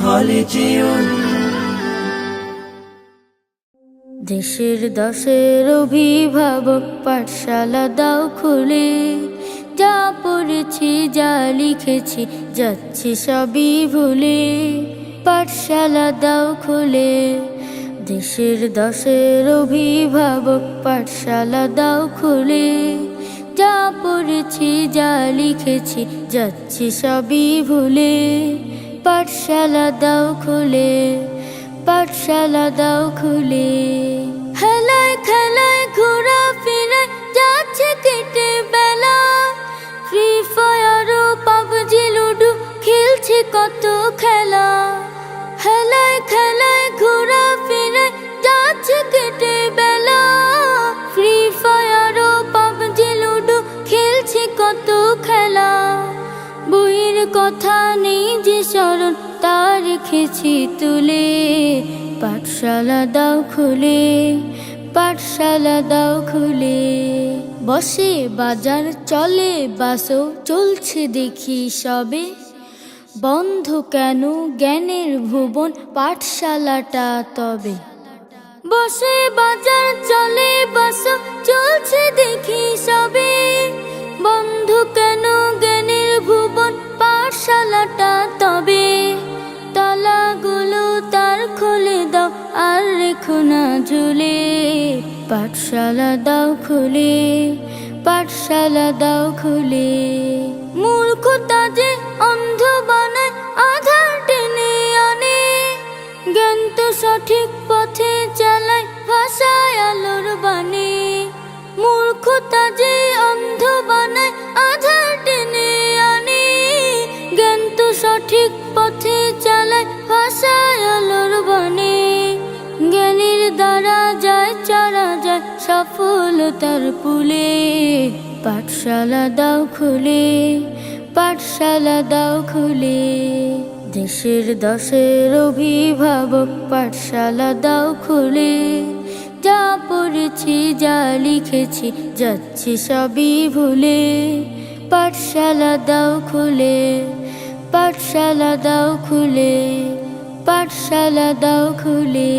হলে যেও। দেশের দশের অভিভাবক পাঠশালা দাও খুলে, যা পড়েছি যা লিখেছি যাচ্ছি সবই ভুলে। পাঠশালা দাও খুলে, দেশের দশের অভিভাবক পাঠশালা দাও খুলে, যা পড়েছি যা লিখেছি যাচ্ছি সবই ভুলে। পাঠশালা দাও খুলে, পাঠশালা দাও খুলে। খেলায় খেলায় ঘোরা ফিরে যাচ্ছে কেটে বেলা, ফ্রি ফায়ার ও পাবজি লুডু খেলছে কত খেলা। খেলায় খেলায় ঘোরা ফিরে যাচ্ছে কেটে বেলা, ফ্রি ফায়ার ও পাবজি লুডু খেলছে কত খেলা। বইয়ের কথা নেই যে স্মরণ তা রেখেছি তুলে। পাঠশালা দাও খুলে, পাঠশালা দাও খুলে। বসে বাজার চলে বাসও চলছে দেখি সবে, বন্ধ কেন জ্ঞানের ভুবন পাঠশালাটা তবে। বসে বাজার চলে বাসও চলছে দেখি সবে, বন্ধ কেন জ্ঞানের ভুবন পাঠশালাটা তবে। তালাগুলো তার খুলে দাও আর রেখো না ঝুলে। পাঠশালা দাও খুলে, পাঠশালা দাও খুলে। মূর্খতা যে অন্ধ বানায় আধার টেনে আনে, জ্ঞান তো সঠিক পথে চালায় ভাষায় আলোর বাণী। মূর্খতা যে অন্ধ বানায় আধার টেনে আনে, জ্ঞান তো সঠিক পথে চালায় ভাষায় আলোর বাণী। জ্ঞানের দ্বারা যায় চারা যায় সফলতার পুলে। পাঠশালা দাও খুলে, পাঠশালা দাও খুলে। দেশের দশের অভিভাবক পাঠশালা দাও খুলে, যা পড়েছি যা লিখেছি যাচ্ছি সবই ভুলে। পাঠশালা দাও খুলে, পাঠশালা দাও খুলে, পাঠশালা দাও খুলে।